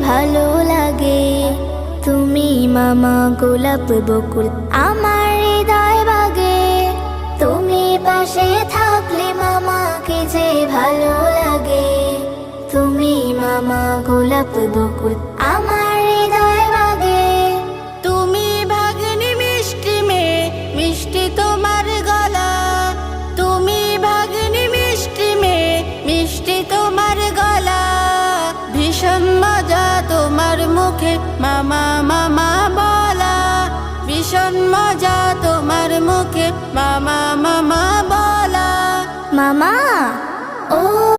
ভালো লাগে। তুমি মামা গোলাপ বকুল আমার হৃদয় বাগে। তুমি পাশে থাকলে মামা কি যে ভালো লাগে। তুমি মামা গোলাপ বকুল আমার হৃদয় বাগে। তুমি ভাগ্নি মিষ্টি মেয়ে, মিষ্টি তোমার গলা। তুমি ভাগ্নি মিষ্টি মেয়ে, মিষ্টি তোমার গলা। ভীষণ মজা তোমার মুখে মামা মামা বলা। ভীষণ মজা তোমার মুখে মামা মামা বলা। মামা ও